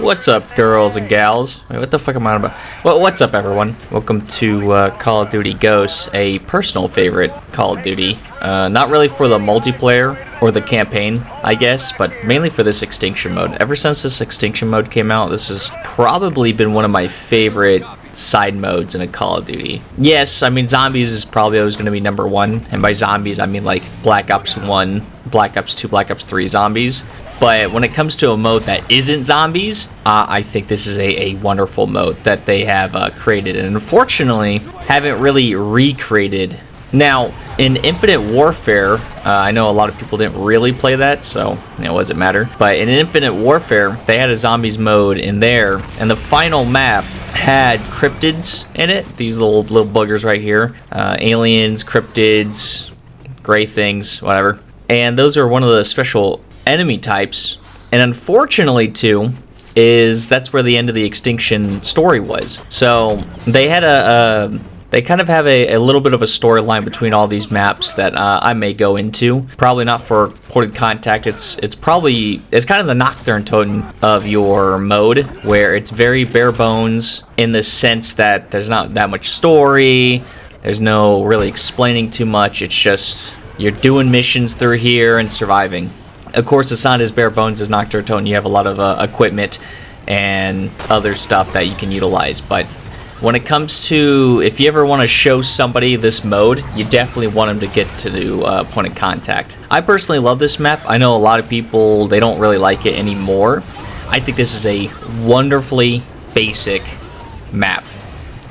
What's up, girls and gals? Wait, what the fuck am I on about? Well, what's up, everyone? Welcome to Call of Duty Ghosts, a personal favorite Call of Duty. Not really for the multiplayer or the campaign, I guess, but mainly for this Extinction mode. Ever since this Extinction mode came out, this has probably been one of my favorite side modes in a Call of Duty. Yes, I mean, zombies is probably always going to be number one, and by zombies, I mean like Black Ops 1, Black Ops 2, Black Ops 3 zombies. But when it comes to a mode that isn't zombies, I think this is a wonderful mode that they have created, and unfortunately haven't really recreated. Now, in Infinite Warfare, I know a lot of people didn't really play that, so it doesn't matter. But in Infinite Warfare, they had a zombies mode in there, and the final map had cryptids in it. These little buggers right here, aliens, cryptids, gray things, whatever. And those are one of the special enemy types, and unfortunately too that's where the end of the Extinction story was. So they had they kind of have a little bit of a storyline between all these maps that I may go into. Probably not for point of contact. It's kind of the Nocturne tone of your mode, where it's very bare bones in the sense that there's not that much story. There's no really explaining too much. It's just you're doing missions through here and surviving. Of course, it's not as bare bones as Nocturne Tone. You have a lot of equipment and other stuff that you can utilize. But when it comes to, if you ever want to show somebody this mode, you definitely want them to get to the point of contact. I personally love this map. I know a lot of people, they don't really like it anymore. I think this is a wonderfully basic map.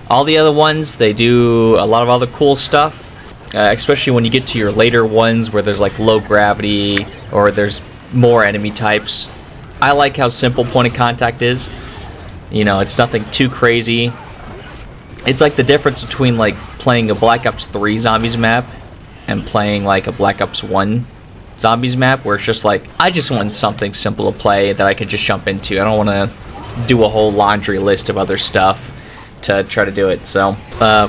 All the other ones, they do a lot of other cool stuff. Especially when you get to your later ones where there's like low gravity or there's more enemy types. I like how simple point of contact is. You know, it's nothing too crazy. It's like the difference between like playing a Black Ops 3 zombies map and playing like a Black Ops 1 zombies map, where it's just like, I just want something simple to play that I can just jump into. I don't want to do a whole laundry list of other stuff to try to do it. So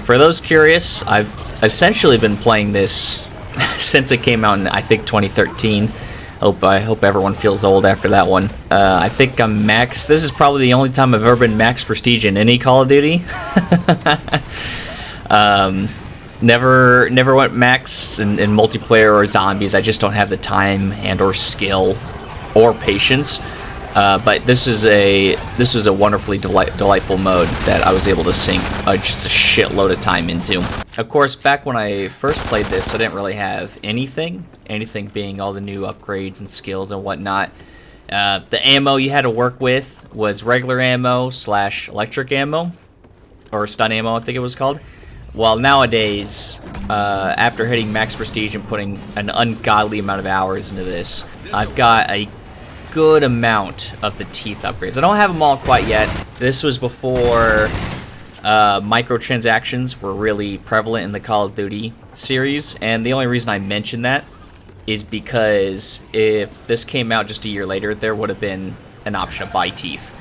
for those curious, I've essentially been playing this since it came out in, I think, 2013. I hope everyone feels old after that one. I think I'm max. This is probably the only time I've ever been max prestige in any Call of Duty. Never went max in multiplayer or zombies. I just don't have the time and or skill or patience. But this was a wonderfully delightful mode that I was able to sink just a shitload of time into. Of course, back when I first played this, I didn't really have anything being all the new upgrades and skills and whatnot. The ammo you had to work with was regular ammo / electric ammo, or stun ammo, I think it was called. Well, nowadays, after hitting max prestige and putting an ungodly amount of hours into this, I've got a good amount of the teeth upgrades. I don't have them all quite yet. This was before microtransactions were really prevalent in the Call of Duty series, and the only reason I mention that is because if this came out just a year later, there would have been an option to buy teeth.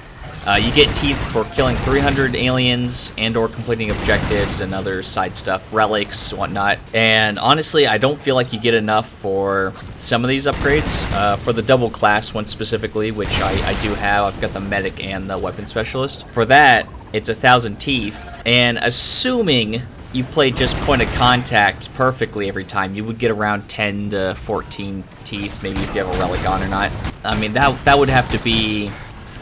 You get teeth for killing 300 aliens and or completing objectives and other side stuff, relics, whatnot. And honestly, I don't feel like you get enough for some of these upgrades. For the double class one specifically, which I do have, I've got the medic and the weapon specialist. For that, it's 1,000 teeth. And assuming you play just point of contact perfectly every time, you would get around 10 to 14 teeth, maybe if you have a relic on or not. I mean, that would have to be...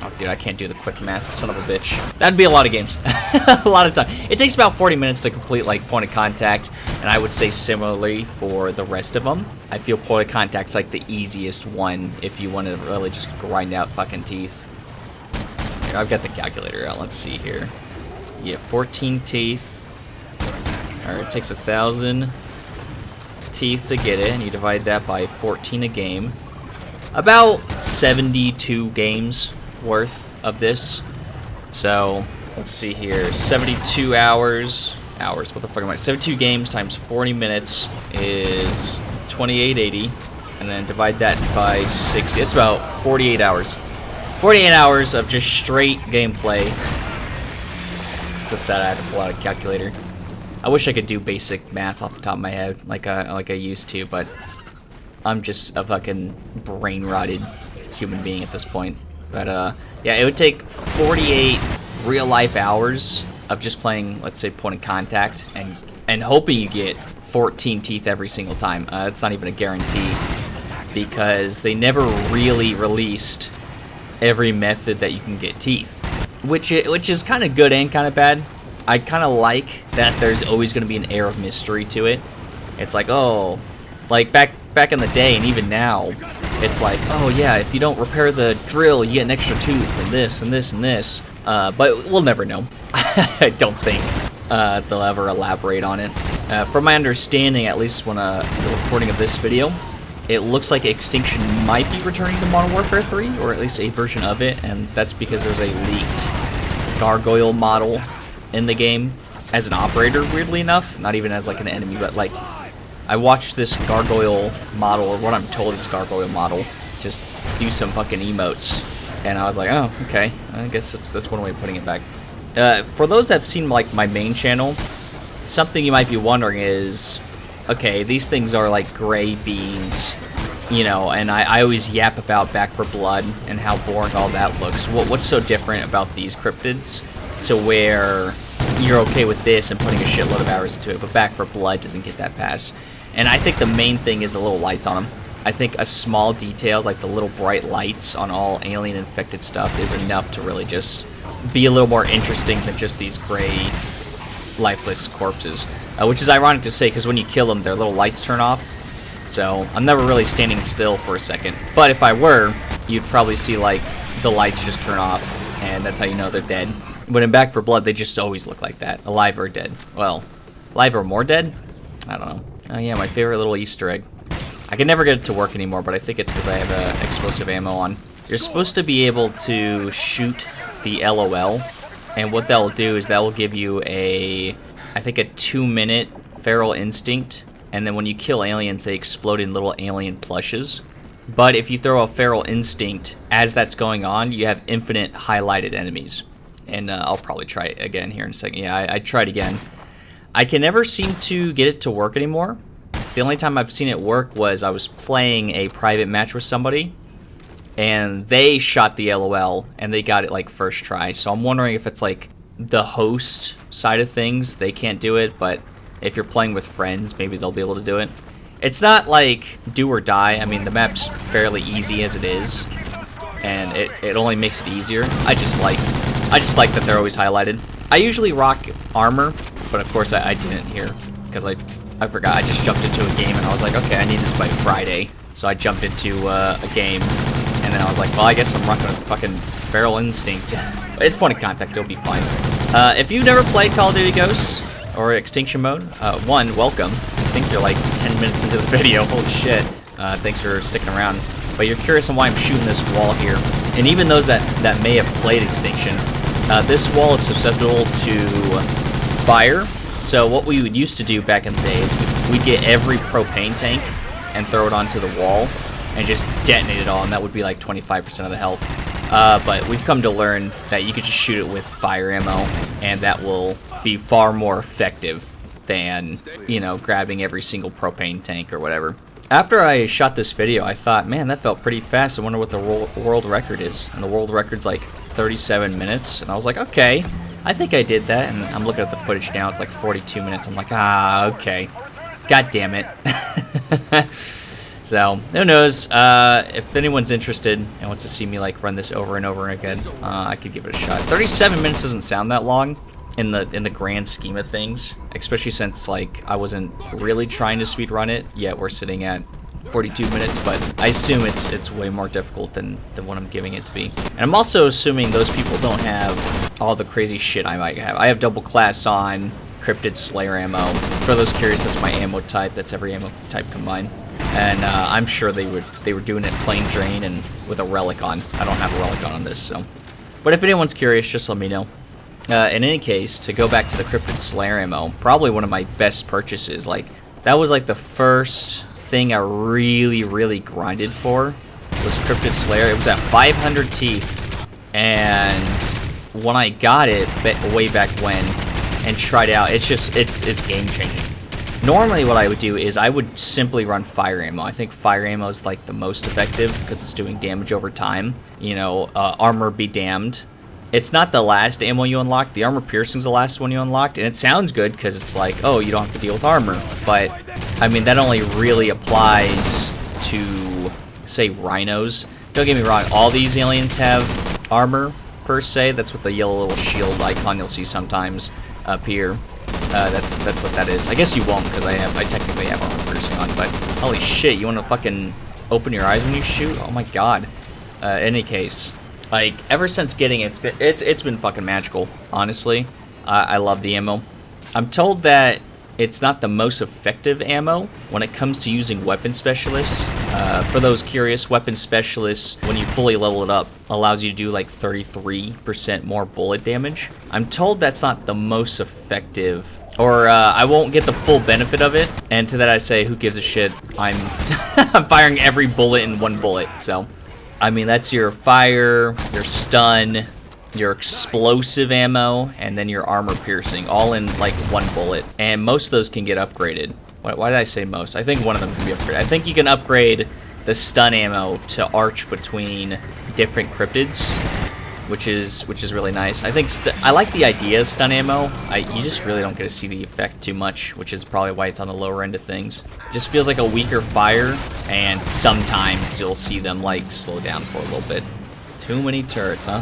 Oh, dude, I can't do the quick math, son of a bitch. That'd be a lot of games. A lot of time. It takes about 40 minutes to complete, like, point of contact, and I would say similarly for the rest of them. I feel point of contact's, like, the easiest one if you want to really just grind out fucking teeth. Here, I've got the calculator out. Let's see here. You have 14 teeth. Alright, it takes 1,000 teeth to get it, and you divide that by 14 a game. About 72 games worth of this. So let's see here, 72 hours, what the fuck am I, 72 games times 40 minutes is 2880, and then divide that by 60. It's about 48 hours 48 hours of just straight gameplay. It's so sad I had to pull out a calculator. I wish I could do basic math off the top of my head like I used to, but I'm just a fucking brain-rotted human being at this point. But yeah, it would take 48 real-life hours of just playing, let's say, point of contact, and hoping you get 14 teeth every single time. That's not even a guarantee, because they never really released every method that you can get teeth, which is kind of good and kind of bad. I kind of like that there's always going to be an air of mystery to it. It's like, oh, like back in the day, and even now, it's like, oh yeah, if you don't repair the drill, you get an extra tooth, and this, and this, and this. But we'll never know. I don't think they'll ever elaborate on it. From my understanding, at least when the recording of this video, it looks like Extinction might be returning to Modern Warfare 3, or at least a version of it, and that's because there's a leaked gargoyle model in the game as an operator, weirdly enough. Not even as like an enemy, but like, I watched this gargoyle model, or what I'm told is gargoyle model, just do some fucking emotes, and I was like, oh, okay, I guess that's one way of putting it back. For those that have seen like my main channel, something you might be wondering is, okay, these things are like gray beams, you know, and I always yap about Back 4 Blood and how boring all that looks. What's so different about these cryptids to where you're okay with this and putting a shitload of hours into it, but Back 4 Blood doesn't get that pass? And I think the main thing is the little lights on them. I think a small detail, like the little bright lights on all alien-infected stuff, is enough to really just be a little more interesting than just these gray, lifeless corpses. Which is ironic to say, because when you kill them, their little lights turn off. So I'm never really standing still for a second. But if I were, you'd probably see, like, the lights just turn off, and that's how you know they're dead. But in Back 4 Blood, they just always look like that. Alive or dead. Well, alive or more dead? I don't know. Oh yeah, my favorite little Easter egg. I can never get it to work anymore, but I think it's because I have explosive ammo on. You're supposed to be able to shoot the LOL, and what that'll do is that will give you I think a 2-minute feral instinct, and then when you kill aliens, they explode in little alien plushes. But if you throw a feral instinct as that's going on, you have infinite highlighted enemies. And I'll probably try it again here in a second. Yeah, I tried again. I can never seem to get it to work anymore. The only time I've seen it work was I was playing a private match with somebody, and they shot the LOL, and they got it like first try. So I'm wondering if it's like the host side of things, they can't do it, but if you're playing with friends, maybe they'll be able to do it. It's not like do or die. I mean, the map's fairly easy as it is, and it only makes it easier. I just like that they're always highlighted. I usually rock armor, but of course I didn't here, because I forgot. I just jumped into a game, and I was like, okay, I need this by Friday. So I jumped into a game, and then I was like, well, I guess I'm rocking a fucking feral instinct. It's point of contact, it'll be fine. If you've never played Call of Duty Ghosts, or Extinction mode, one, welcome. I think you're like 10 minutes into the video, holy shit. Thanks for sticking around. But you're curious on why I'm shooting this wall here. And even those that may have played Extinction, this wall is susceptible to fire. So what we would used to do back in the day is we'd get every propane tank and throw it onto the wall and just detonate it all, and that would be like 25% of the health. But we've come to learn that you could just shoot it with fire ammo, and that will be far more effective than, you know, grabbing every single propane tank or whatever. After I shot this video, I thought, man, that felt pretty fast. I wonder what the world record is. And the world record's like 37 minutes. And I was like, okay, I think I did that. And I'm looking at the footage now. It's like 42 minutes. I'm like, okay. God damn it. So, who knows? If anyone's interested and wants to see me like run this over and over again, I could give it a shot. 37 minutes doesn't sound that long in the grand scheme of things, especially since like I wasn't really trying to speedrun it, yet we're sitting at 42 minutes, but I assume it's way more difficult than what I'm giving it to be. And I'm also assuming those people don't have all the crazy shit I might have. I have double class on, cryptid slayer ammo. For those curious, that's my ammo type. That's every ammo type combined. And I'm sure they were doing it plain Drain and with a relic on. I don't have a relic on this, so. But if anyone's curious, just let me know. In any case, to go back to the Cryptid Slayer ammo, probably one of my best purchases. Like, that was like the first thing I really grinded for, was Cryptid Slayer. It was at 500 teeth, and when I got it way back when and tried it out, it's game changing. Normally what I would do is I would simply run fire ammo. I think fire ammo is like the most effective because it's doing damage over time. You know, armor be damned. It's not the last ammo you unlock. The armor piercing is the last one you unlocked, and it sounds good because it's like, oh, you don't have to deal with armor. But I mean, that only really applies to, say, rhinos. Don't get me wrong, all these aliens have armor per se. That's what the yellow little shield icon you'll see sometimes up here. That's what that is. I guess you won't because I technically have armor piercing on. But holy shit, you want to fucking open your eyes when you shoot? Oh my god. Any case. Like, ever since getting it, it's been fucking magical, honestly. I love the ammo. I'm told that it's not the most effective ammo when it comes to using weapon specialists. For those curious, weapon specialists, when you fully level it up, allows you to do like 33% more bullet damage. I'm told that's not the most effective, or I won't get the full benefit of it. And to that I say, who gives a shit? I'm I'm firing every bullet in one bullet, so... I mean, that's your fire, your stun, your explosive ammo, and then your armor piercing, all in like one bullet. And most of those can get upgraded. Why did I say most? I think one of them can be upgraded. I think you can upgrade the stun ammo to arch between different cryptids, which is really nice. I think I like the idea of stun ammo. You just really don't get to see the effect too much, which is probably why it's on the lower end of things. It just feels like a weaker fire, and sometimes you'll see them like slow down for a little bit. Too many turrets, huh?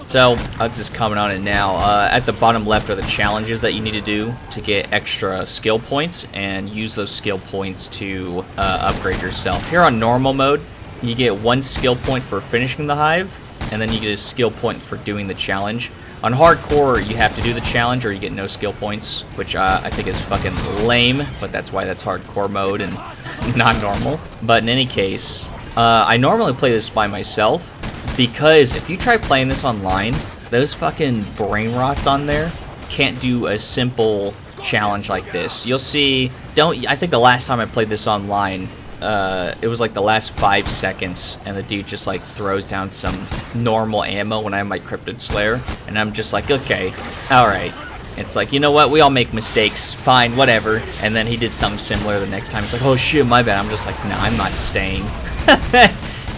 So I'll just comment on it now. At the bottom left are the challenges that you need to do to get extra skill points, and use those skill points to upgrade yourself. Here on normal mode, you get 1 skill point for finishing the hive, and then you get a skill point for doing the challenge. On hardcore, you have to do the challenge or you get no skill points, which I think is fucking lame, but that's why that's hardcore mode and not normal. But in any case, I normally play this by myself, because if you try playing this online, those fucking brain rots on there can't do a simple challenge like this. You'll see, I think the last time I played this online, it was like the last 5 seconds, and the dude just like throws down some normal ammo when I have my Cryptid Slayer, and I'm just like, okay, alright. It's like, you know what, we all make mistakes, fine, whatever. And then he did something similar the next time. He's like, oh shit, my bad. I'm just like, nah, I'm not staying.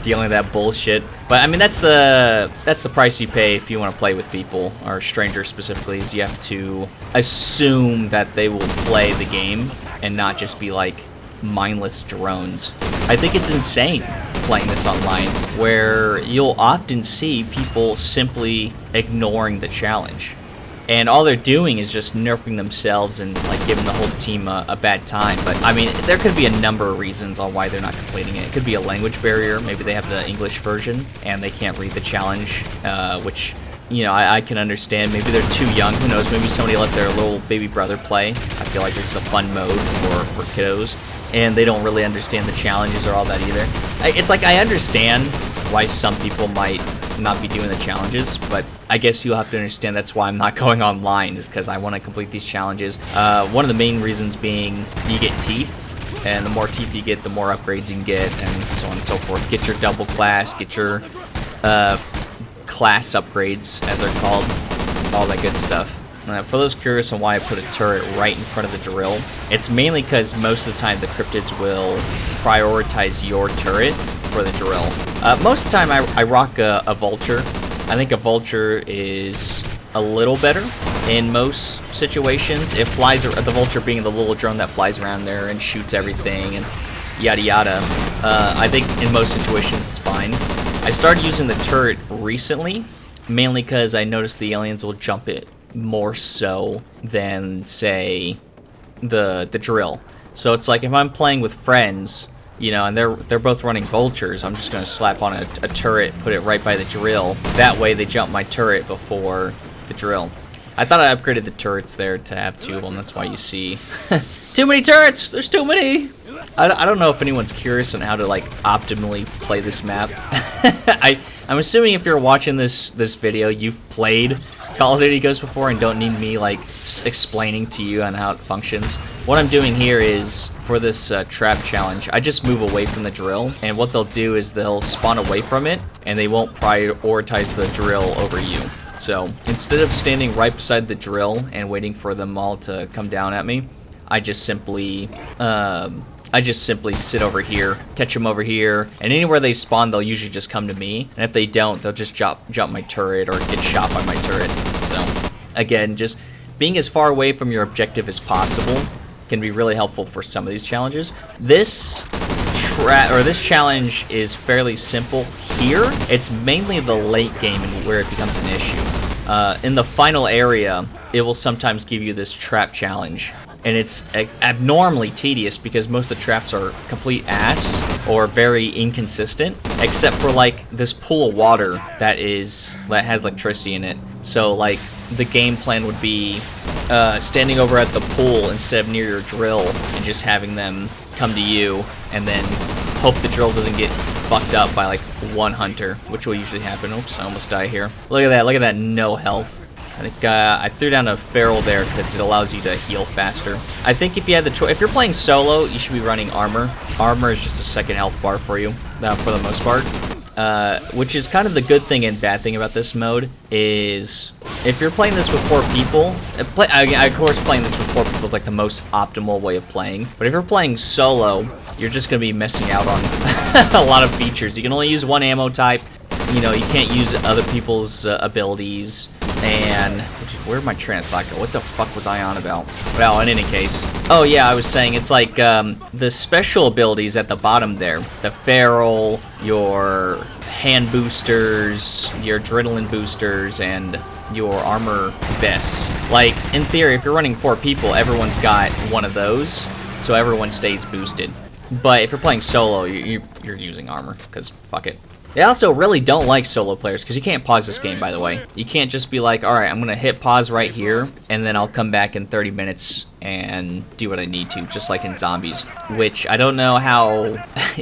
Dealing with that bullshit. But I mean, that's the price you pay if you want to play with people, or strangers specifically, is you have to assume that they will play the game and not just be like mindless drones. I think it's insane playing this online, where you'll often see people simply ignoring the challenge, and all they're doing is just nerfing themselves and like giving the whole team a bad time. But I mean, there could be a number of reasons on why they're not completing it. It could be a language barrier. Maybe they have the English version and they can't read the challenge, which, you know, I can understand. Maybe they're too young. Who knows? Maybe somebody let their little baby brother play. I feel like this is a fun mode for kiddos, and they don't really understand the challenges or all that either. It's like, I understand why some people might not be doing the challenges, but I guess you'll have to understand that's why I'm not going online, is because I want to complete these challenges. One of the main reasons being you get teeth, and the more teeth you get, the more upgrades you can get, and so on and so forth. Get your double class, get your class upgrades, as they're called, all that good stuff. For those curious on why I put a turret right in front of the drill, it's mainly because most of the time the cryptids will prioritize your turret for the drill. Most of the time I rock a vulture. I think a vulture is a little better in most situations. It flies, the vulture being the little drone that flies around there and shoots everything and yada yada. I think in most situations it's fine. I started using the turret recently, mainly because I noticed the aliens will jump it more so than, say, the drill. So it's like if I'm playing with friends, you know, and they're both running vultures, I'm just gonna slap on a turret, put it right by the drill. That way they jump my turret before the drill. I thought I upgraded the turrets there to have 2 of them. That's why you see too many turrets. There's too many. I don't know if anyone's curious on how to like optimally play this map. I'm assuming if you're watching this video, you've played Call of Duty Ghosts before and don't need me like explaining to you on how it functions. What I'm doing here is, for this trap challenge, I just move away from the drill, and what they'll do is they'll spawn away from it, and they won't prioritize the drill over you. So instead of standing right beside the drill and waiting for them all to come down at me, I just simply sit over here, catch them over here, and anywhere they spawn, they'll usually just come to me. And if they don't, they'll just jump my turret or get shot by my turret. So, again, just being as far away from your objective as possible can be really helpful for some of these challenges. This challenge is fairly simple here. It's mainly the late game and where it becomes an issue. In the final area, it will sometimes give you this trap challenge. And it's abnormally tedious because most of the traps are complete ass or very inconsistent, except for like this pool of water that has electricity in it. So like the game plan would be standing over at the pool instead of near your drill and just having them come to you and then hope the drill doesn't get fucked up by like one hunter, which will usually happen. Oops, I almost die here. Look at that, no health. I think I threw down a feral there because it allows you to heal faster. I think if you had the choice, if you're playing solo, you should be running armor. Armor is just a second health bar for you, for the most part. Which is kind of the good thing and bad thing about this mode is if you're playing this with 4 people, of course playing this with 4 people is like the most optimal way of playing. But if you're playing solo, you're just going to be missing out on a lot of features. You can only use one ammo type. You know, you can't use other people's abilities. And where'd my train of thought go? What the fuck was I on about? Well, in any case. Oh yeah, I was saying it's like the special abilities at the bottom there. The feral, your hand boosters, your adrenaline boosters, and your armor vests. Like, in theory, if you're running 4 people, everyone's got one of those, so everyone stays boosted. But if you're playing solo, you're using armor, because fuck it. They also really don't like solo players, because you can't pause this game, by the way. You can't just be like, alright, I'm going to hit pause right here, and then I'll come back in 30 minutes and do what I need to, just like in Zombies. Which, I don't know how,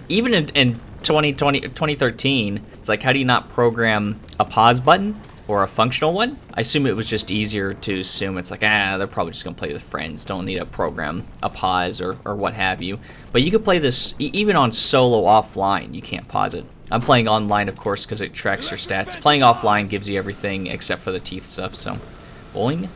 even in 2013, it's like, how do you not program a pause button? Or a functional one? I assume it was just easier to assume it's like, they're probably just gonna play with friends, don't need a program, a pause, or what have you. But you can play this, even on solo offline, you can't pause it. I'm playing online, of course, because it tracks your stats. Playing offline gives you everything except for the teeth stuff, so. Boing.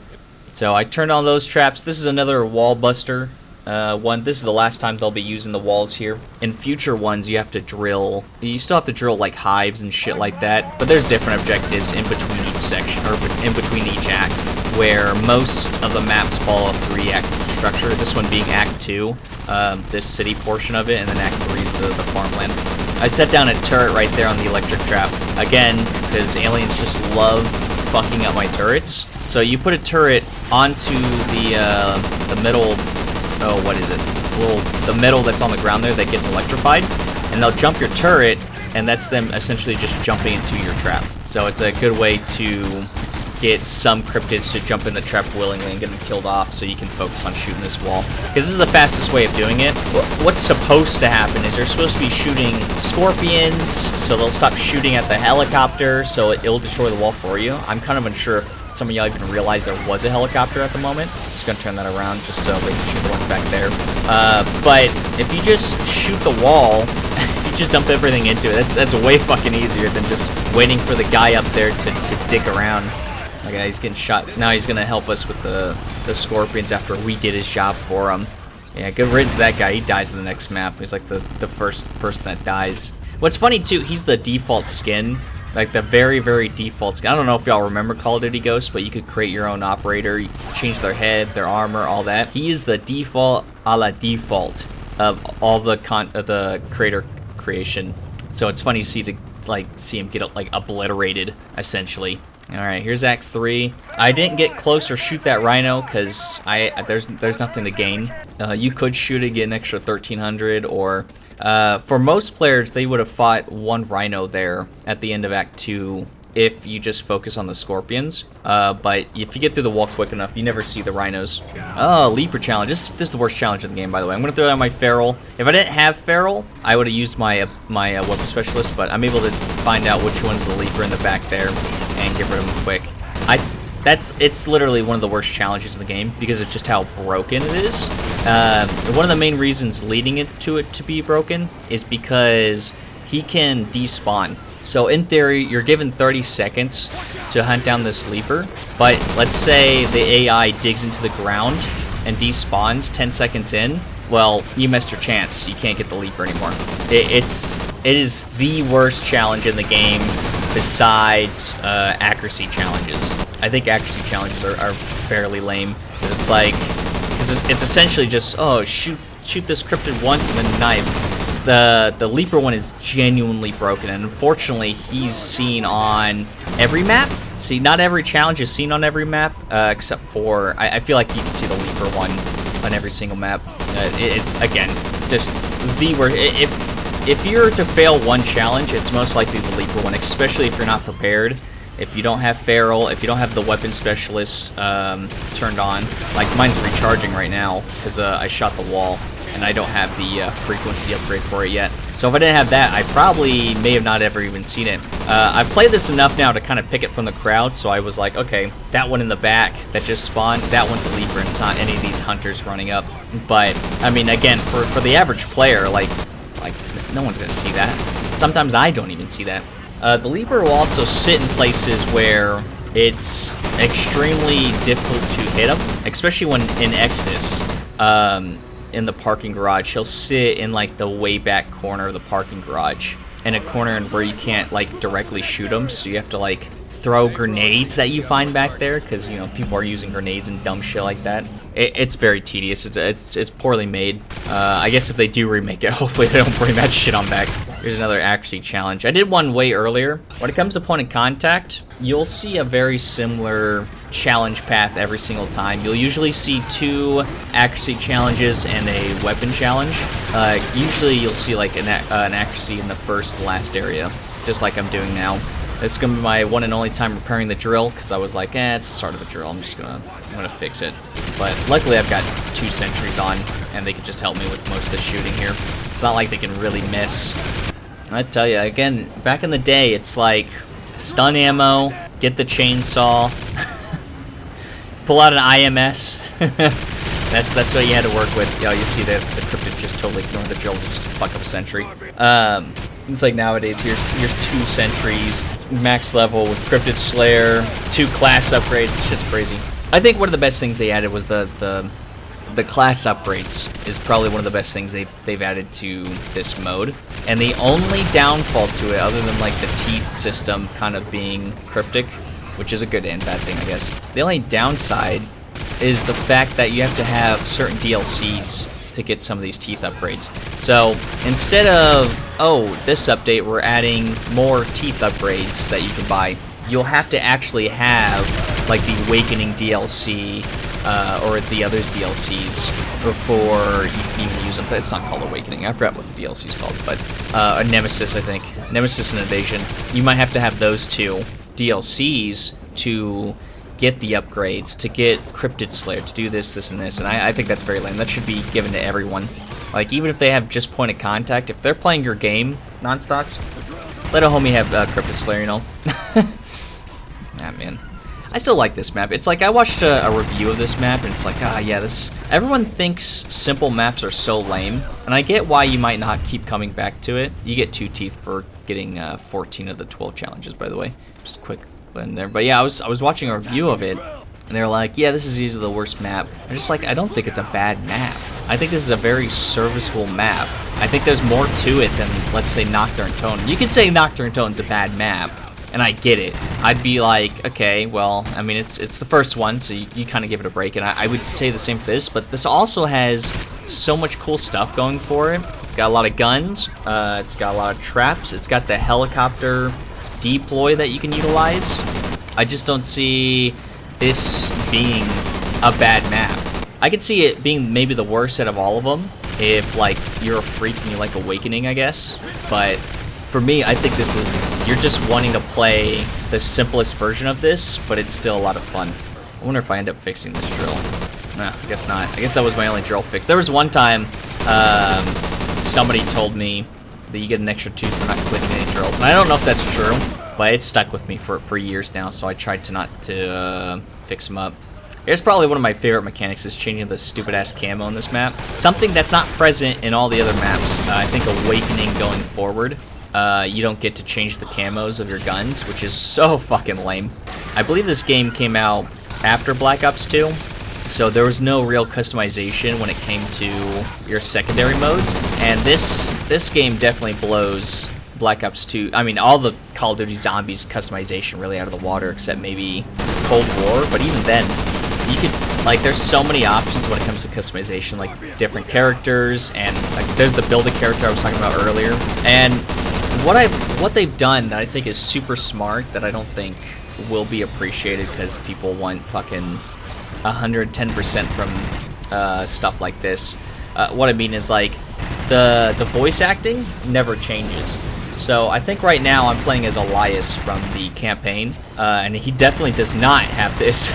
So I turned on those traps. This is another wall buster one. This is the last time they'll be using the walls here. In future ones, you have to drill. You still have to drill like hives and shit like that. But there's different objectives in between each section, or in between each act, where most of the maps follow a 3-act structure. This one being Act 2, this city portion of it, and then Act 3 is the farmland. I set down a turret right there on the electric trap. Again, because aliens just love fucking up my turrets. So you put a turret onto the middle. Oh, what is it? The metal that's on the ground there that gets electrified, and they'll jump your turret, and that's them essentially just jumping into your trap. So it's a good way to get some cryptids to jump in the trap willingly and get them killed off, so you can focus on shooting this wall. Because this is the fastest way of doing it. What's supposed to happen is you're supposed to be shooting scorpions, so they'll stop shooting at the helicopter, so it'll destroy the wall for you. I'm kind of unsure if some of y'all even realize there was a helicopter at the moment. Just gonna turn that around just so they can shoot the ones back there. But if you just shoot the wall, you just dump everything into it. That's way fucking easier than just waiting for the guy up there to dick around. Okay, he's getting shot. Now he's gonna help us with the scorpions after we did his job for him. Yeah, good riddance to that guy. He dies in the next map. He's like the first person that dies. What's funny too, he's the default skin. Like the very, very default skin. I don't know if y'all remember Call of Duty Ghosts, but you could create your own operator, you could change their head, their armor, all that. He is the default a la default of all the creator creation. So it's funny to see him get like obliterated, essentially. Alright, here's Act 3. I didn't get close or shoot that rhino because there's nothing to gain. You could shoot it, get an extra 1300, or for most players they would have fought one rhino there at the end of Act 2 if you just focus on the scorpions. But if you get through the wall quick enough, you never see the rhinos. Oh, leaper challenge. This is the worst challenge in the game, by the way. I'm gonna throw down my feral. If I didn't have feral, I would have used my weapon specialist, but I'm able to find out which one's the leaper in the back there and get rid of them quick. It's literally one of the worst challenges in the game because of just how broken it is. One of the main reasons leading it to be broken is because he can despawn. So in theory, you're given 30 seconds to hunt down this leaper, but let's say the AI digs into the ground and despawns 10 seconds in, well, you missed your chance. You can't get the Leaper anymore. It is the worst challenge in the game besides accuracy challenges. I think accuracy challenges are fairly lame. It's like, it's essentially just, oh, shoot this cryptid once and then knife. The Leaper one is genuinely broken, and unfortunately, he's seen on every map. See, not every challenge is seen on every map, except for, I feel like you can see the Leaper one on every single map. It's, again, just the worst. If you're to fail one challenge, it's most likely the Leaper one, especially if you're not prepared. If you don't have Feral, if you don't have the weapon specialist turned on, like mine's recharging right now because I shot the wall. And I don't have the frequency upgrade for it yet. So if I didn't have that, I probably may have not ever even seen it. I've played this enough now to kind of pick it from the crowd, so I was like, okay, that one in the back that just spawned, that one's a Leaper, and it's not any of these hunters running up. But, I mean, again, for the average player, like no one's gonna see that. Sometimes I don't even see that. The Leaper will also sit in places where it's extremely difficult to hit him, especially when in Exodus. In the parking garage, he'll sit in like the way back corner of the parking garage, in a corner where you can't like directly shoot him, so you have to like throw grenades that you find back there, because, you know, people are using grenades and dumb shit like that. It's very tedious. It's poorly made. I guess if they do remake it, hopefully they don't bring that shit on back. Here's another accuracy challenge. I did one way earlier. When it comes to point of contact, you'll see a very similar challenge path every single time. You'll usually see 2 accuracy challenges and a weapon challenge. Usually you'll see like an accuracy in the first and last area, just like I'm doing now. This is gonna be my one and only time repairing the drill, because I was like, it's the start of the drill. I'm gonna fix it. But luckily I've got 2 sentries on, and they can just help me with most of the shooting here. It's not like they can really miss. I tell you, again, back in the day, it's like stun ammo, get the chainsaw, pull out an IMS. That's what you had to work with. Yo, you see the cryptid just totally ignoring the drill, just fuck up a sentry. It's like nowadays, here's 2 sentries, max level with Cryptid Slayer, 2 class upgrades. Shit's crazy. I think one of the best things they added was the class upgrades is probably one of the best things they've added to this mode. And the only downfall to it, other than like the teeth system kind of being cryptic, which is a good and bad thing, I guess. The only downside is the fact that you have to have certain DLCs to get some of these teeth upgrades. So instead of, oh, this update we're adding more teeth upgrades that you can buy, you'll have to actually have like the Awakening DLC or the others DLCs before you can even use them. It's not called Awakening, I forgot what the DLC is called, but a Nemesis, I think. Nemesis and Invasion. You might have to have those 2 DLCs to get the upgrades, to get Cryptid Slayer, to do this, and this, and I think that's very lame. That should be given to everyone. Like, even if they have just point of contact, if they're playing your game non-stop, let a homie have Cryptid Slayer, you know? Ah, man. I still like this map. It's like, I watched a review of this map, and it's like, yeah, everyone thinks simple maps are so lame, and I get why you might not keep coming back to it. You get 2 teeth for getting 14 of the 12 challenges, by the way. Just quick in there. But yeah, I was watching a review of it, and they're like, yeah, this is easily the worst map. I'm just like, I don't think it's a bad map. I think this is a very serviceable map. I think there's more to it than, let's say, Nocturne Tone. You could say Nocturne Tone's a bad map, and I get it. I'd be like, okay, well, I mean, it's the first one, so you kind of give it a break, and I would say the same for this, but this also has so much cool stuff going for it. It's got a lot of guns, it's got a lot of traps, it's got the helicopter deploy that you can utilize. I just don't see this being a bad map. I could see it being maybe the worst out of all of them if, like, you're a freak and you like Awakening, I guess. But for me, I think this is, you're just wanting to play the simplest version of this, but it's still a lot of fun. I wonder if I end up fixing this drill. Nah, I guess not. I guess that was my only drill fix. There was one time somebody told me that you get an extra tooth for not clicking any drills, and I don't know if that's true, but it's stuck with me for years now, so I tried to not to fix them up. Here's probably one of my favorite mechanics, is changing the stupid-ass camo in this map. Something that's not present in all the other maps. I think Awakening going forward, you don't get to change the camos of your guns, which is so fucking lame. I believe this game came out after Black Ops 2, So there was no real customization when it came to your secondary modes, and this game definitely blows Black Ops 2. I mean, all the Call of Duty Zombies customization really out of the water, except maybe Cold War. But even then, you could, like, there's so many options when it comes to customization, like different characters, and like there's the build a character I was talking about earlier. And what they've done that I think is super smart, that I don't think will be appreciated because people want fucking 110% from stuff like this. What I mean is, like, the voice acting never changes. So I think right now I'm playing as Elias from the campaign, and he definitely does not have this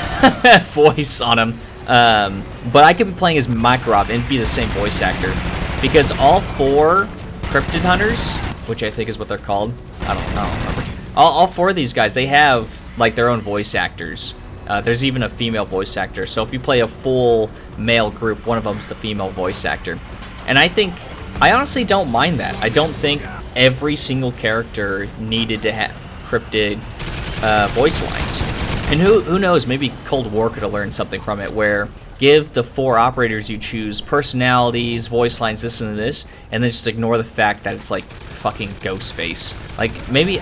voice on him. But I could be playing as Makarov and be the same voice actor, because all 4 Cryptid Hunters, which I think is what they're called, I don't remember. All 4 of these guys, they have like their own voice actors. There's even a female voice actor. So if you play a full male group, one of them's the female voice actor. And I honestly don't mind that. I don't think every single character needed to have cryptid voice lines. And who knows, maybe Cold War could have learned something from it, where give the 4 operators you choose personalities, voice lines, this and this, and then just ignore the fact that it's like fucking Ghostface. Like, maybe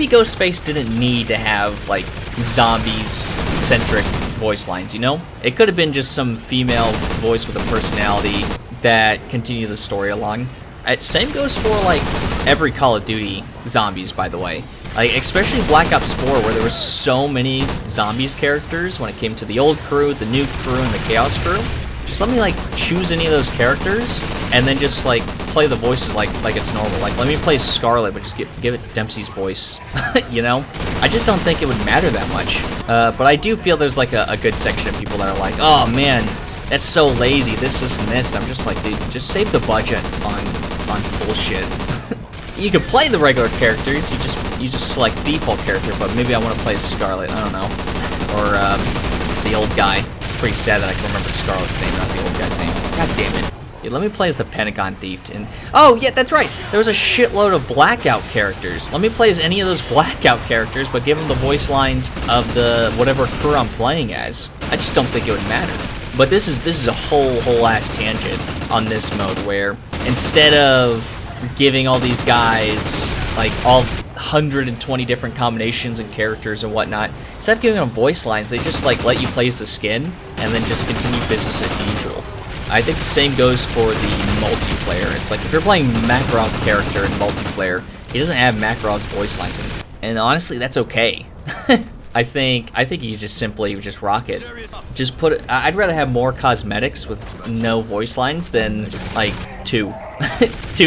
Ghostface didn't need to have like zombies-centric voice lines, you know? It could have been just some female voice with a personality that continued the story along. Same goes for like every Call of Duty Zombies, by the way. Like, especially Black Ops 4, where there was so many Zombies characters when it came to the old crew, the new crew, and the Chaos crew. Just let me like choose any of those characters and then just like play the voices like it's normal. Like, let me play Scarlet, but just give it Dempsey's voice. You know? I just don't think it would matter that much. But I do feel there's like a good section of people that are like, oh man, that's so lazy, this, and this. I'm just like, dude, just save the budget on bullshit. You could play the regular characters, you just select default character, but maybe I want to play Scarlet, I don't know. Or the old guy. It's pretty sad that I can remember Scarlet's name, not the old guy's name. God damn it. Yeah, let me play as the Pentagon Thief. And oh yeah, that's right, there was a shitload of Blackout characters. Let me play as any of those Blackout characters, but give them the voice lines of the whatever crew I'm playing as. I just don't think it would matter. But this is a whole ass tangent on this mode, where instead of giving all these guys like all 120 different combinations and characters and whatnot, instead of giving them voice lines, they just like let you play as the skin and then just continue business as usual. I think the same goes for the multiplayer. It's like, if you're playing Makarov's character in multiplayer, he doesn't have Makarov's voice lines in it. And honestly, that's okay. I think you just simply just rock it. Just put it. I'd rather have more cosmetics with no voice lines than like 2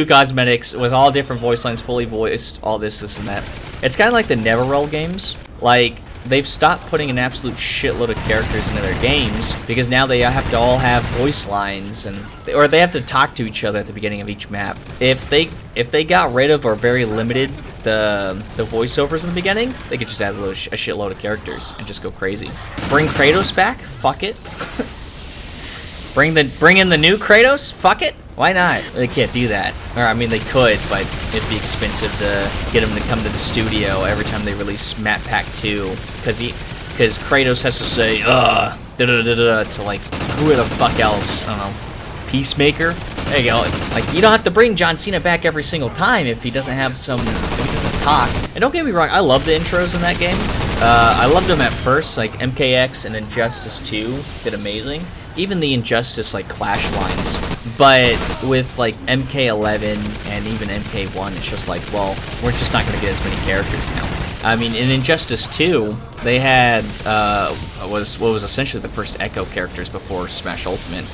cosmetics with all different voice lines, fully voiced, all this and that. It's kind of like the NetherRealm games. Like, they've stopped putting an absolute shitload of characters into their games because now they have to all have voice lines, or they have to talk to each other at the beginning of each map. If they got rid of or very limited the voiceovers in the beginning, they could just add a shitload of characters and just go crazy. Bring Kratos back? Fuck it. Bring in the new Kratos? Fuck it. Why not? They can't do that. Or, I mean, they could, but it'd be expensive to get them to come to the studio every time they release Map Pack 2, because Kratos has to say, to like, who the fuck else? I don't know. Peacemaker? There you go. Like, you don't have to bring John Cena back every single time if he doesn't have some, if he doesn't talk. And don't get me wrong, I love the intros in that game. I loved them at first, like MKX and Injustice 2 did amazing. Even the Injustice, like, Clash lines. But with, like, MK11 and even MK1, it's just like, well, we're just not going to get as many characters now. I mean, in Injustice 2, they had, what was essentially the first Echo characters before Smash Ultimate.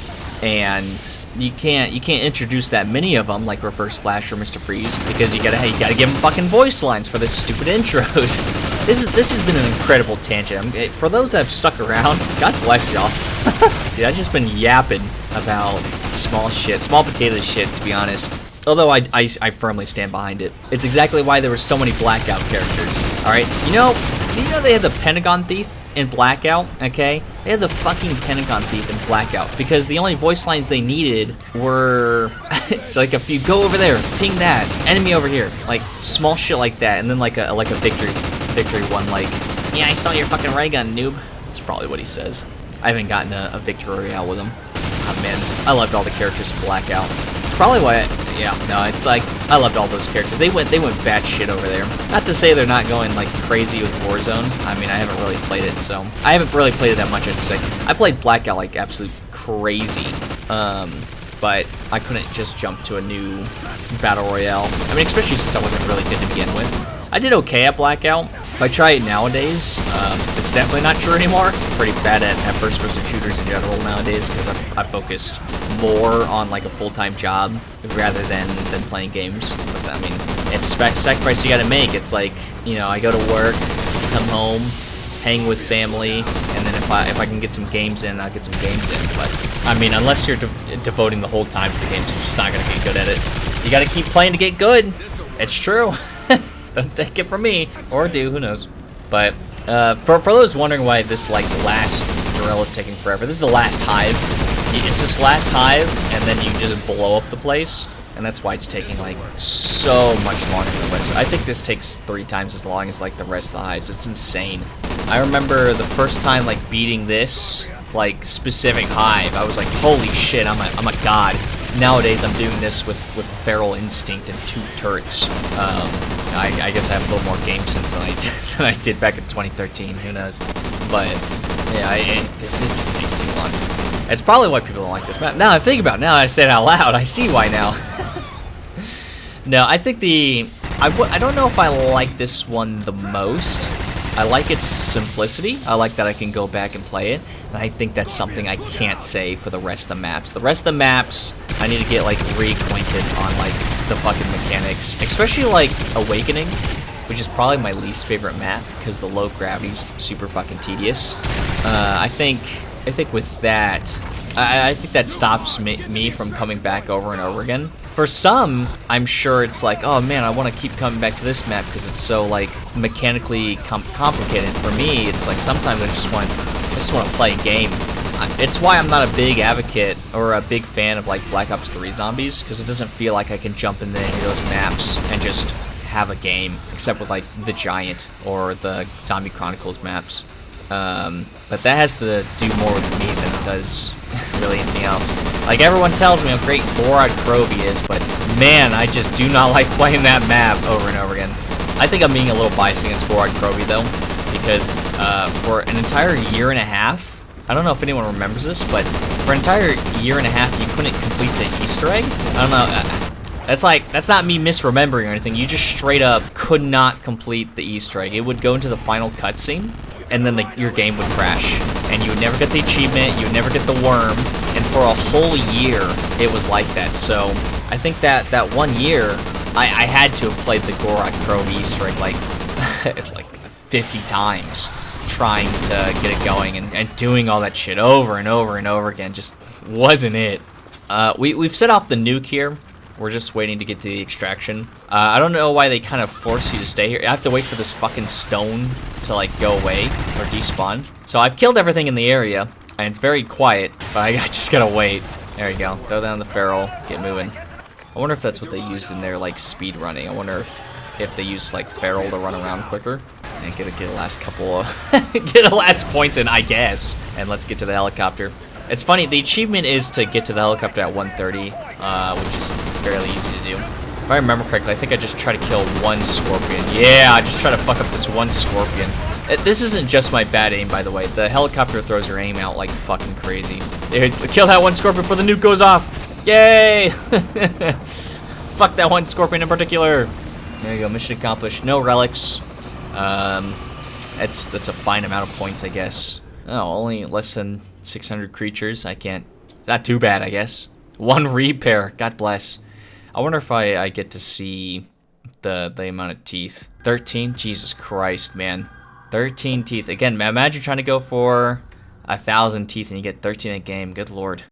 And you can't introduce that many of them, like Reverse Flash or Mr. Freeze, because you gotta give them fucking voice lines for this stupid intros. This has been an incredible tangent. For those that have stuck around, God bless y'all. Dude, I've just been yapping about small potato shit, to be honest. Although I firmly stand behind it. It's exactly why there were so many Blackout characters. Alright, do you know they had the Pentagon Thief in Blackout, okay? They had the fucking Pentagon Thief in Blackout because the only voice lines they needed were like, if you go over there, ping that, enemy over here, like small shit like that, and then like a victory one, like, yeah, I stole your fucking ray gun, noob. That's probably what he says. I haven't gotten a victory royale with them. Oh man, I loved all the characters in Blackout. It's probably why, it's like, I loved all those characters. They went batshit over there. Not to say they're not going, like, crazy with Warzone. I mean, I haven't really played it, so. I haven't really played it that much, I should say. I played Blackout, like, absolute crazy. But I couldn't just jump to a new Battle Royale. I mean, especially since I wasn't really good to begin with. I did okay at Blackout. If I try it nowadays, it's definitely not true anymore. I'm pretty bad at first-person shooters in general nowadays because I focused more on like a full-time job rather than playing games. But I mean, it's sacrifice you gotta make. It's like, you know, I go to work, come home, hang with family, and then if I can get some games in, I'll get some games in. But I mean, unless you're devoting the whole time to the games, you're just not gonna get good at it. You gotta keep playing to get good. It's true. Don't take it from me, or do, who knows. But for those wondering why this like last drill is taking forever, this is the last hive. It's this last hive, and then you just blow up the place, and that's why it's taking like so much longer than the rest. I think this takes 3 times as long as like the rest of the hives. It's insane. I remember the first time like beating this like specific hive, I was like, holy shit, I'm a god. Nowadays I'm doing this with Feral Instinct and 2 turrets. I guess I have a little more game sense than I did back in 2013. Who knows? But yeah, it just takes too long. It's probably why people don't like this map. Now I think about it, now I say it out loud, I see why now. No, I think I don't know if I like this one the most. I like its simplicity. I like that I can go back and play it. And I think that's something I can't say for the rest of the maps. The rest of the maps, I need to get like reacquainted on like the fucking mechanics. Especially like Awakening, which is probably my least favorite map because the low gravity's super fucking tedious. I think with that, I think that stops me from coming back over and over again. For some, I'm sure it's like, oh man, I want to keep coming back to this map because it's so like mechanically complicated. For me, it's like sometimes I just want to play a game. It's why I'm not a big advocate or a big fan of like Black Ops 3 Zombies, because it doesn't feel like I can jump into any of those maps and just have a game, except with like the Giant or the Zombie Chronicles maps. But that has to do more with me than it does really anything else. Like, everyone tells me how great Gorod Krovi is, but man, I just do not like playing that map over and over again. I think I'm being a little biased against Gorod Krovi though, because for an entire year and a half, I don't know if anyone remembers this, but for an entire year and a half, you couldn't complete the Easter egg. I don't know. That's not me misremembering or anything. You just straight up could not complete the Easter egg. It would go into the final cutscene, and then your game would crash, and you would never get the achievement, you would never get the worm, and for a whole year, it was like that. So I think that 1 year, I had to have played the Gorod Krovi Easter egg like 50 times, trying to get it going, and doing all that shit over and over and over again just wasn't it. We've set off the nuke here. We're just waiting to get to the extraction. I don't know why they kind of force you to stay here. I have to wait for this fucking stone to like go away or despawn. So I've killed everything in the area, and it's very quiet, but I just gotta wait. There you go. Throw down the Feral, get moving. I wonder if that's what they used in their like speed running. I wonder if they use like Feral to run around quicker. And get a last couple of get a last points in, I guess. And let's get to the helicopter. It's funny, the achievement is to get to the helicopter at 130, which is fairly easy to do. If I remember correctly, I think I just try to kill 1 scorpion. Yeah, I just try to fuck up this 1 scorpion. This isn't just my bad aim, by the way. The helicopter throws her aim out like fucking crazy. Kill that 1 scorpion before the nuke goes off. Yay! Fuck that 1 scorpion in particular. There you go, mission accomplished. No relics. That's a fine amount of points, I guess. Oh, only less than 600 creatures. I can't. Not too bad, I guess. 1 repair. God bless. I wonder if I get to see the amount of teeth. 13? Jesus Christ, man. 13 teeth. Again, imagine trying to go for 1,000 teeth and you get 13 a game. Good lord.